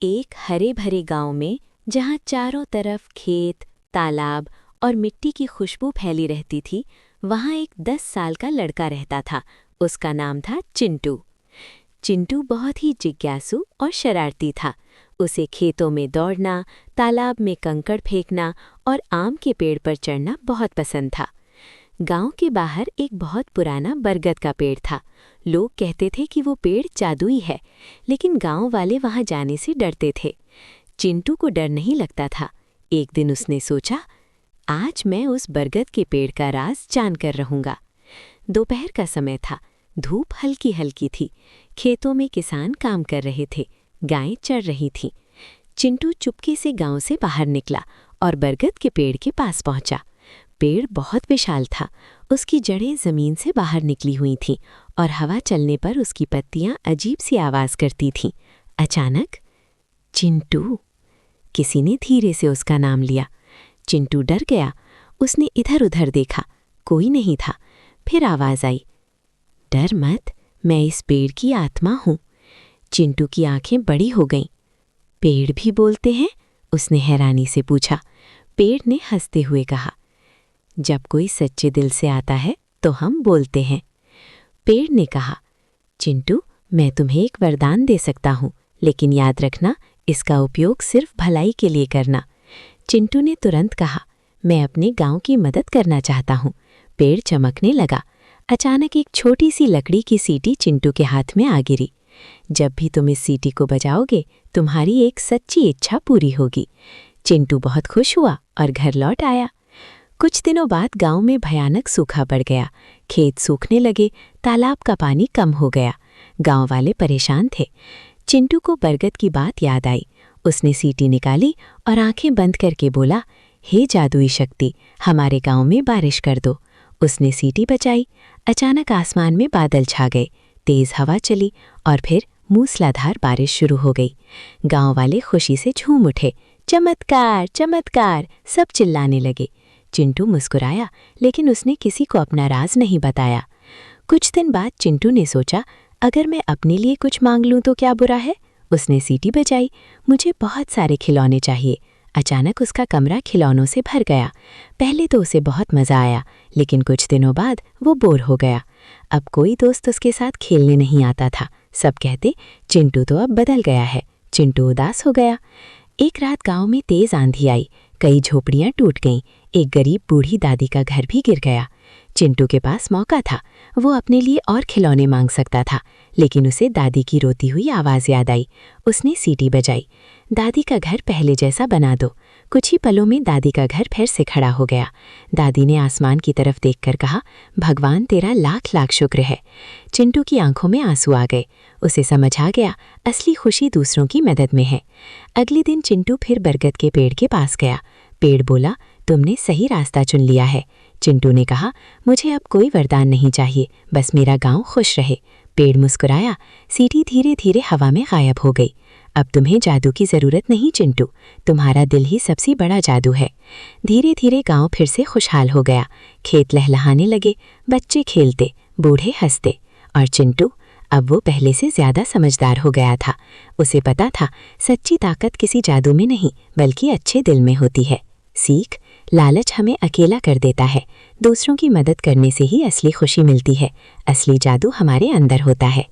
एक हरे भरे गांव में, जहां चारों तरफ खेत, तालाब और मिट्टी की खुशबू फैली रहती थी, वहां एक 10 साल का लड़का रहता था। उसका नाम था चिंटू। चिंटू बहुत ही जिज्ञासु और शरारती था। उसे खेतों में दौड़ना, तालाब में कंकड़ फेंकना और आम के पेड़ पर चढ़ना बहुत पसंद था। गांव के बाहर एक बहुत पुराना बरगद का पेड़ था। लोग कहते थे कि वो पेड़ जादुई है, लेकिन गांव वाले वहां जाने से डरते थे। चिंटू को डर नहीं लगता था। एक दिन उसने सोचा, आज मैं उस बरगद के पेड़ का राज जानकर रहूंगा। दोपहर का समय था। धूप हल्की हल्की थी। खेतों में किसान काम कर रहे थे। गायें चर रही थीं। चिंटू चुपके से गांव से बाहर निकला और बरगद के पेड़ के पास पहुंचा। पेड़ बहुत विशाल था। उसकी जड़ें जमीन से बाहर निकली हुई थीं और हवा चलने पर उसकी पत्तियां अजीब सी आवाज करती थीं। अचानक, चिंटू, किसी ने धीरे से उसका नाम लिया। चिंटू डर गया। उसने इधर-उधर देखा, कोई नहीं था। फिर आवाज आई, डर मत, मैं इस पेड़ की आत्मा हूं। चिंटू की आंखें बड़ी हो गईं। पेड़ भी बोलते हैं? उसने हैरानी से पूछा। पेड़ ने हंसते हुए कहा, जब कोई सच्चे दिल से आता है तो हम बोलते हैं। पेड़ ने कहा, चिंटू, मैं तुम्हें एक वरदान दे सकता हूं, लेकिन याद रखना, इसका उपयोग सिर्फ भलाई के लिए करना। चिंटू ने तुरंत कहा, मैं अपने गांव की मदद करना चाहता हूं। पेड़ चमकने लगा। अचानक एक छोटी सी लकड़ी की सीटी चिंटू के हाथ में आ गिरी। जब भी तुम इस सीटी को बजाओगे, तुम्हारी एक सच्ची इच्छा पूरी होगी। चिंटू बहुत खुश हुआ और घर लौट आया। कुछ दिनों बाद गांव में भयानक सूखा पड़ गया। खेत सूखने लगे, तालाब का पानी कम हो गया। गांव वाले परेशान थे। चिंटू को बरगद की बात याद आई। उसने सीटी निकाली और आंखें बंद करके बोला, हे जादुई शक्ति, हमारे गांव में बारिश कर दो। उसने सीटी बजाई। अचानक आसमान में बादल छा गए। तेज हवा चली और फिर मूसलाधार बारिश शुरू हो गई। गांव वाले खुशी से झूम उठे। चमत्कार, चमत्कार, सब चिल्लाने लगे। चिंटू मुस्कुराया, लेकिन उसने किसी को अपना राज नहीं बताया। कुछ दिन बाद चिंटू ने सोचा, अगर मैं अपने लिए कुछ मांग लूं तो क्या बुरा है। उसने सीटी बजाई, मुझे बहुत सारे खिलौने चाहिए। अचानक उसका कमरा खिलौनों से भर गया। पहले तो उसे बहुत मज़ा आया, लेकिन कुछ दिनों बाद वो बोर हो गया। अब कोई दोस्त उसके साथ खेलने नहीं आता था। सब कहते, चिंटू तो अब बदल गया है। चिंटू उदास हो गया। एक रात गांव में तेज आंधी आई। कई झोपड़ियां टूट गईं। एक गरीब बूढ़ी दादी का घर भी गिर गया। चिंटू के पास मौका था। वो अपने लिए और खिलौने मांग सकता था, लेकिन उसे दादी की रोती हुई आवाज़ याद आई। उसने सीटी बजाई, दादी का घर पहले जैसा बना दो। कुछ ही पलों में दादी का घर फिर से खड़ा हो गया। दादी ने आसमान की तरफ देखकर कहा, भगवान तेरा लाख लाख शुक्र है। चिंटू की आंखों में आंसू आ गए। उसे समझ आ गया, असली खुशी दूसरों की मदद में है। अगले दिन चिंटू फिर बरगद के पेड़ के पास गया। पेड़ बोला, तुमने सही रास्ता चुन लिया है। चिंटू ने कहा, मुझे अब कोई वरदान नहीं चाहिए, बस मेरा गांव खुश रहे। पेड़ मुस्कुराया। सीटी धीरे धीरे हवा में गायब हो गई। अब तुम्हें जादू की ज़रूरत नहीं चिंटू, तुम्हारा दिल ही सबसे बड़ा जादू है। धीरे धीरे गांव फिर से खुशहाल हो गया। खेत लहलहाने लगे, बच्चे खेलते, बूढ़े हंसते, और चिंटू अब वो पहले से ज़्यादा समझदार हो गया था। उसे पता था, सच्ची ताकत किसी जादू में नहीं, बल्कि अच्छे दिल में होती है। सीख, लालच हमें अकेला कर देता है। दूसरों की मदद करने से ही असली खुशी मिलती है। असली जादू हमारे अंदर होता है।